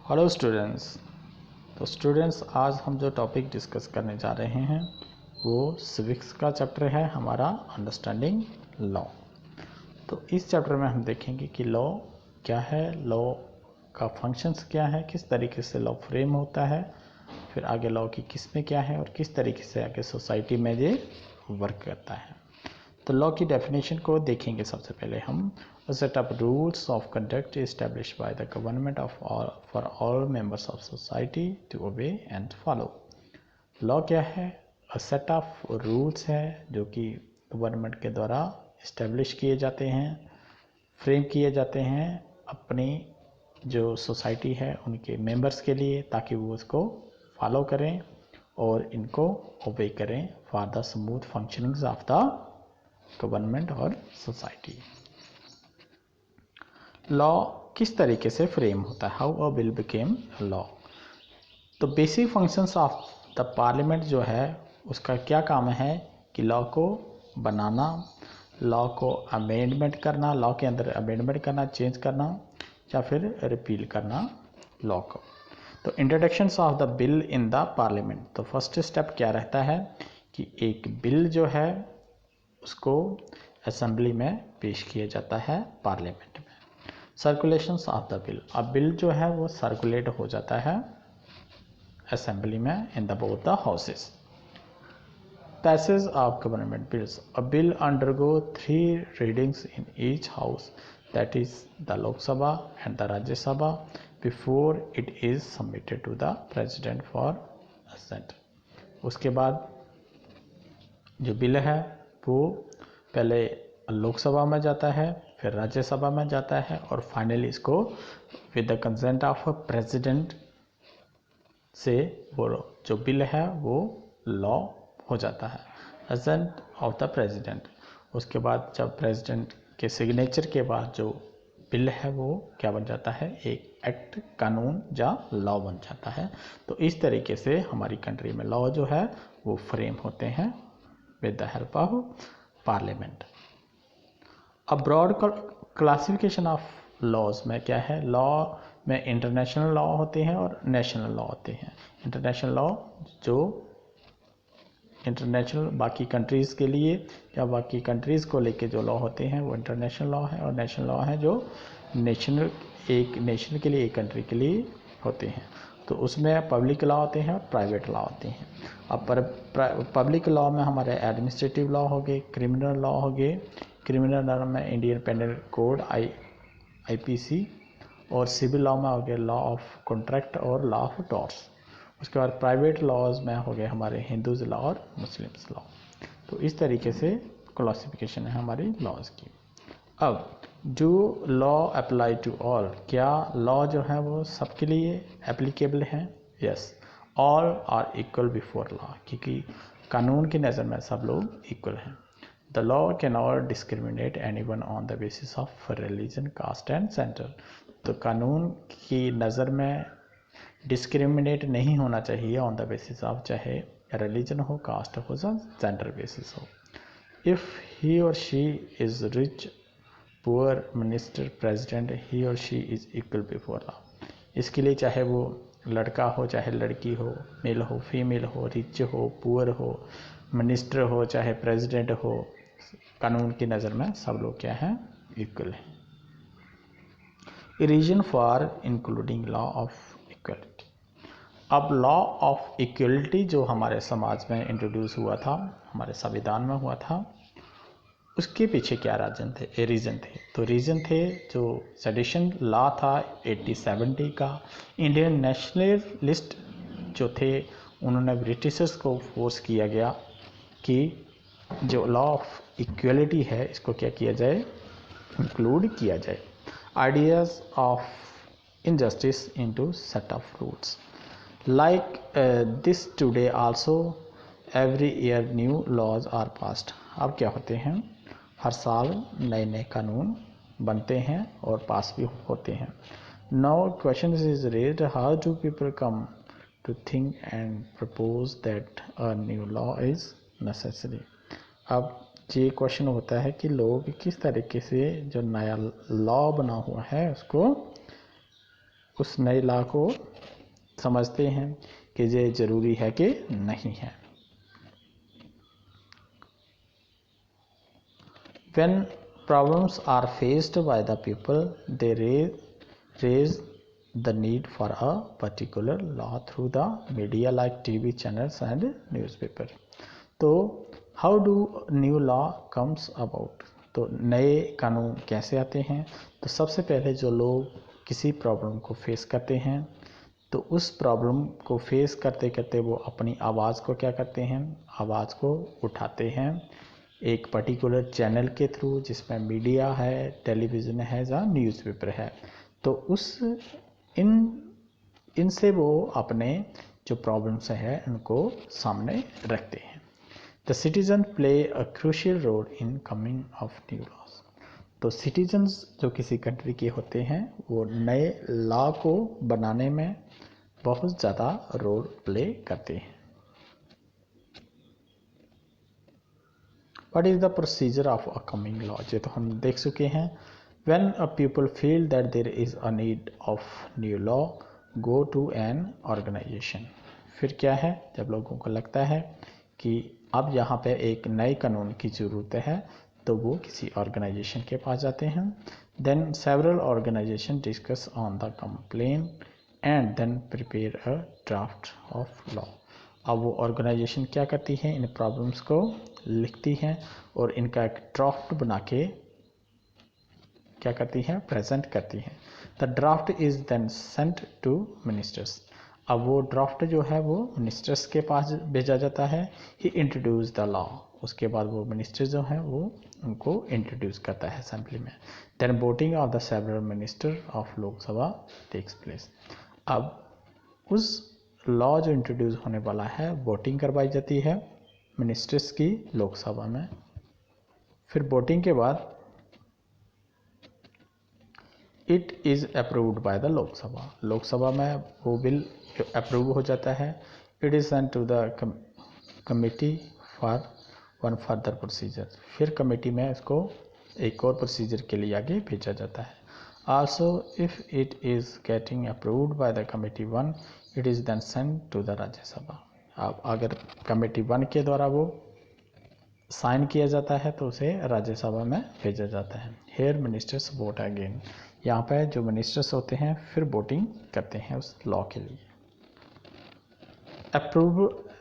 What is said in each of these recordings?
Hello students. तो students आज हम जो टॉपिक डिस्कस करने जा रहे हैं वो सिविक्स का चैप्टर है हमारा अंडरस्टैंडिंग लॉ। तो इस चैप्टर में हम देखेंगे कि लॉ क्या है, लॉ का फंक्शंस क्या है, किस तरीके से लॉ फ्रेम होता है, फिर आगे लॉ की किस्में क्या है और किस तरीके से आगे सोसाइटी में ये वर्क करता है। तो लॉ की डेफिनेशन को देखेंगे। सबसे पहले हम set of rules of conduct establish by the government for all members of society to obey and follow. Law क्या है? अ सेट ऑफ रूल्स है जो कि गवर्नमेंट के द्वारा इस्टेब्लिश किए जाते हैं, फ्रेम किए जाते हैं अपनी जो सोसाइटी है उनके मेंबर्स के लिए, ताकि वो उसको फॉलो करें और इनको ओबे करें for the smooth functioning of the government और सोसाइटी। लॉ किस तरीके से फ्रेम होता है? How a bill became law. तो basic functions of the parliament जो है उसका क्या काम है कि लॉ को बनाना, लॉ को अमेंडमेंट करना, लॉ के अंदर अमेंडमेंट करना, चेंज करना या फिर रिपील करना लॉ को। तो introductions of the bill in the parliament. तो फर्स्ट स्टेप क्या रहता है कि एक बिल जो है उसको असेंबली में पेश किया जाता है पार्लियामेंट में। Circulations of the bill. अब बिल जो है वो सर्कुलेट हो जाता है असेंबली में in the both the houses. Passage of government bills. A bill undergo 3 readings in each house, that is the Lok Sabha and the Rajya Sabha, before it is submitted to the president for assent. उसके बाद जो bill है वो पहले लोकसभा में जाता है, फिर राज्यसभा में जाता है और फाइनली इसको with the consent of president से वो जो बिल है वो लॉ हो जाता है, असेंट ऑफ द प्रेसिडेंट। उसके बाद जब प्रेसिडेंट के सिग्नेचर के बाद जो बिल है वो क्या बन जाता है? एक एक्ट, कानून या लॉ बन जाता है। तो इस तरीके से हमारी कंट्री में लॉ जो है वो फ्रेम होते हैं with the help of parliament. अब ब्रॉड क्लासिफिकेशन ऑफ लॉज में क्या है? लॉ में इंटरनेशनल लॉ होते हैं और नेशनल लॉ होते हैं। इंटरनेशनल लॉ जो इंटरनेशनल बाकी कंट्रीज़ के लिए या बाकी कंट्रीज़ को लेके जो लॉ होते हैं वो इंटरनेशनल लॉ है, और नेशनल लॉ है जो नेशनल, एक नेशन के लिए, एक कंट्री के लिए होते हैं। तो उसमें पब्लिक लॉ होते हैं और प्राइवेट लॉ होते हैं। अब पब्लिक लॉ में हमारे एडमिनिस्ट्रेटिव लॉ हो गए, क्रिमिनल लॉ हो गए, क्रिमिनल लॉ में इंडियन पेनल कोड IPC, और सिविल लॉ में हो गया लॉ ऑफ कॉन्ट्रैक्ट और लॉ ऑफ टॉर्ट्स। उसके बाद प्राइवेट लॉज में हो गए हमारे हिंदूज लॉ और मुस्लिम्स लॉ। तो इस तरीके से क्लासिफिकेशन है हमारी लॉज की। अब जो लॉ अप्लाई टू ऑल, क्या लॉ जो है वो सबके लिए एप्लीकेबल है? Yes, all are equal before law, क्योंकि कानून की नज़र में सब लोग इक्वल हैं। The law can not discriminate anyone on the basis of religion, caste and gender. तो कानून की नज़र में डिस्क्रिमिनेट नहीं होना चाहिए ऑन द बेसिस ऑफ चाहे रिलीजन हो, कास्ट हो, जेंडर बेसिस हो। इफ़ ही और she is rich, poor, minister, president, he और she is equal before law. इसके लिए चाहे वो लड़का हो चाहे लड़की हो, मेल हो फीमेल हो, रिच हो पुअर हो, मिनिस्टर हो चाहे प्रेसिडेंट हो, कानून की नज़र में सब लोग क्या हैं? इक्वल हैं। Reason for including law of equality. अब लॉ ऑफ इक्वलिटी जो हमारे समाज में इंट्रोड्यूस हुआ था, हमारे संविधान में हुआ था, उसके पीछे क्या रीज़न थे? तो रीज़न थे जो सेडिशन लॉ था 1870 का। इंडियन नेशनलिस्ट जो थे उन्होंने ब्रिटिशर्स को फोर्स किया गया कि जो लॉ ऑफ इक्वलिटी है इसको क्या किया जाए? इंक्लूड किया जाए। Ideas of injustice into set of rules like this today also every year new laws are passed। अब क्या होते हैं? हर साल नए नए कानून बनते हैं और पास भी होते हैं। Now question is raised, how do people come to think and propose that a new law is necessary। अब ये क्वेश्चन होता है कि लोग किस तरीके से जो नया लॉ बना हुआ है उसको उस नए लॉ को समझते हैं कि ये ज़रूरी है कि नहीं है। When problems are faced by the people, they raise the need for a particular law through the media like TV channels and newspaper. तो how do new law comes about? तो नए कानून कैसे आते हैं? तो सबसे पहले जो लोग किसी प्रॉब्लम को फेस करते हैं तो उस प्रॉब्लम को फेस करते करते वो अपनी आवाज़ को क्या करते हैं, आवाज़ को उठाते हैं एक पर्टिकुलर चैनल के थ्रू, जिसमें मीडिया है, टेलीविज़न है या न्यूज़पेपर है। तो इनसे वो अपने जो प्रॉब्लम्स हैं उनको सामने रखते हैं। The citizen play a crucial role in coming of new laws. तो सिटीजन्स जो किसी कंट्री के होते हैं वो नए लॉ को बनाने में बहुत ज़्यादा रोल प्ले करते हैं। What is the procedure of a coming law? ये तो हम देख चुके हैं। When a people feel that there is a need of new law, go to an organization. फिर क्या है, जब लोगों को लगता है कि अब यहाँ पे एक नए कानून की ज़रूरत है तो वो किसी ऑर्गेनाइजेशन के पास जाते हैं। Then several organization discuss on the complaint and then prepare a draft of law. अब वो ऑर्गेनाइजेशन क्या करती है, इन प्रॉब्लम्स को लिखती है और इनका एक ड्राफ्ट बना के क्या करती है, प्रेजेंट करती है। The draft is then sent to ministers. अब वो ड्राफ्ट जो है वो मिनिस्टर्स के पास भेजा जाता है। ही इंट्रोड्यूस द लॉ। उसके बाद वो मिनिस्टर जो है वो उनको इंट्रोड्यूस करता है असेंबली में। Then voting of the several minister of Lok Sabha takes place. अब उस लॉ जो इंट्रोड्यूस होने वाला है वोटिंग करवाई जाती है मिनिस्टर्स की लोकसभा में। फिर वोटिंग के बाद it is approved by the Lok Sabha. Lok Sabha में वो बिल अप्रूव हो जाता है। It is sent to the committee for one further procedure. फिर कमेटी में इसको एक और प्रोसीजर के लिए आगे भेजा जाता है। Also if it is getting approved by the committee 1, it is then sent to the Rajya Sabha. अब अगर कमेटी 1 के द्वारा वो साइन किया जाता है तो उसे राज्यसभा में भेजा जाता है। Here ministers vote again. यहाँ पर जो मिनिस्टर्स होते हैं फिर वोटिंग करते हैं उस लॉ के लिए।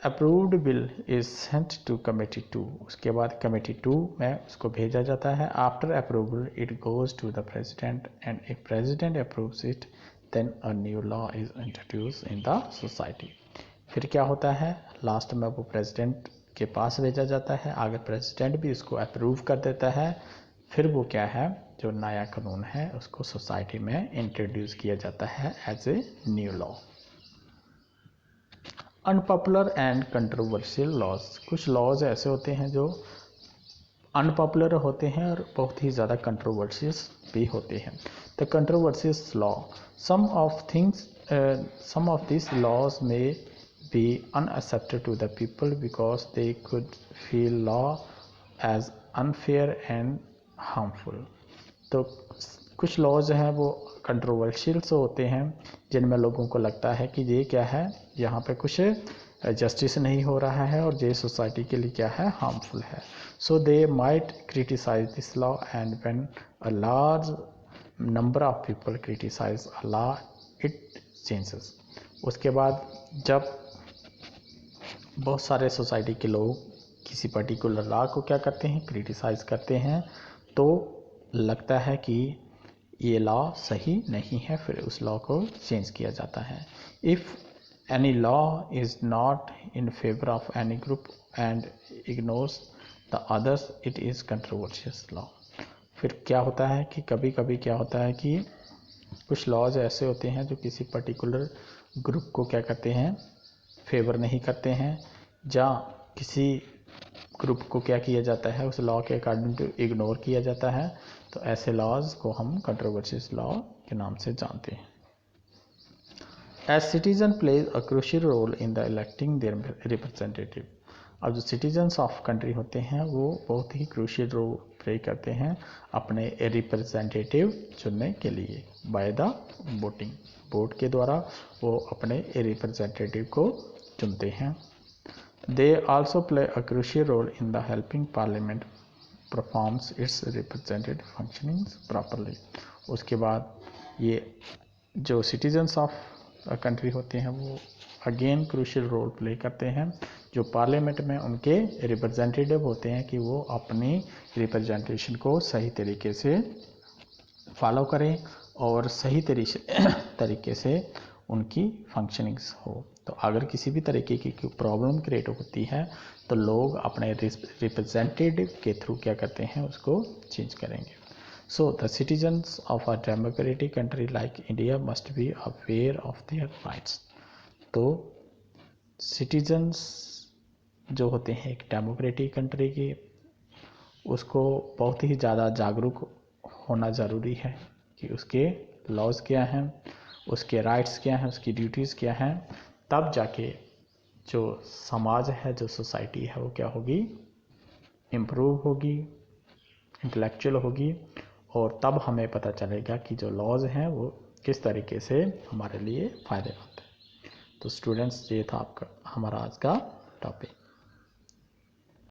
Approved bill is sent to committee 2। उसके बाद कमेटी 2 में उसको भेजा जाता है। After approval it goes to the president and if president approves it then a new law is introduce in the society. फिर क्या होता है, लास्ट में वो प्रेसिडेंट के पास भेजा जाता है। अगर प्रेसिडेंट भी इसको अप्रूव कर देता है फिर वो क्या है, जो नया कानून है उसको सोसाइटी में इंट्रोड्यूस किया जाता है as a new law. Unpopular and controversial laws. कुछ लॉज ऐसे होते हैं जो अनपॉपुलर होते हैं और बहुत ही ज़्यादा कंट्रोवर्शियल भी होते हैं। The controversial law, some of this laws में be unaccepted to the people because they could feel law as unfair and harmful. तो कुछ लॉज हैं वो कंट्रोवर्शियल से होते हैं जिनमें लोगों को लगता है कि ये क्या है, यहाँ पे कुछ जस्टिस नहीं हो रहा है और ये सोसाइटी के लिए क्या है, हार्मफुल है। So they might criticise this law and when a large number of people criticise a law it changes. उसके बाद जब बहुत सारे सोसाइटी के लोग किसी पर्टिकुलर लॉ को क्या करते हैं, क्रिटिसाइज़ करते हैं, तो लगता है कि ये लॉ सही नहीं है, फिर उस लॉ को चेंज किया जाता है। If any law is not in favour of any group and ignores the others it is controversial law. फिर क्या होता है कि कभी कभी क्या होता है कि कुछ लॉज ऐसे होते हैं जो किसी पर्टिकुलर ग्रुप को क्या करते हैं, फेवर नहीं करते हैं, या किसी ग्रुप को क्या किया जाता है, उस लॉ के अकॉर्डिंग टू इग्नोर किया जाता है। तो ऐसे लॉज को हम कंट्रोवर्शियल लॉ के नाम से जानते हैं। As citizen plays a crucial role in the electing their representative. अब जो सिटीजन्स ऑफ कंट्री होते हैं वो बहुत ही क्रूशियल रोल प्ले करते हैं अपने रिप्रेजेंटेटिव चुनने के लिए बाय द वोटिंग। वोट के द्वारा वो अपने रिप्रेजेंटेटिव को चुनते हैं। They also play a crucial role in the helping parliament performs its representative functioning properly. उसके बाद ये जो सिटीजन्स ऑफ कंट्री होते हैं वो अगेन क्रूशियल रोल प्ले करते हैं जो पार्लियामेंट में उनके रिप्रेजेंटेटिव होते हैं कि वो अपनी रिप्रेजेंटेशन को सही तरीके से फॉलो करें और सही तरीके से उनकी फंक्शनिंग्स हो। तो अगर किसी भी तरीके की प्रॉब्लम क्रिएट होती है तो लोग अपने रिप्रेजेंटेटिव के थ्रू क्या करते हैं उसको चेंज करेंगे। So the citizens of a democratic country like India must be aware of their rights। तो citizens जो होते हैं एक डेमोक्रेटिक कंट्री के, उसको बहुत ही ज़्यादा जागरूक होना ज़रूरी है कि उसके लॉज क्या हैं, उसके राइट्स क्या हैं, उसकी ड्यूटीज़ क्या हैं। तब जाके जो समाज है, जो सोसाइटी है, वो क्या होगी, इम्प्रूव होगी, इंटेलेक्चुअल होगी। और तब हमें पता चलेगा कि जो लॉज हैं वो किस तरीके से हमारे लिए फ़ायदेमंद है। तो स्टूडेंट्स, ये था आपका हमारा आज का टॉपिक।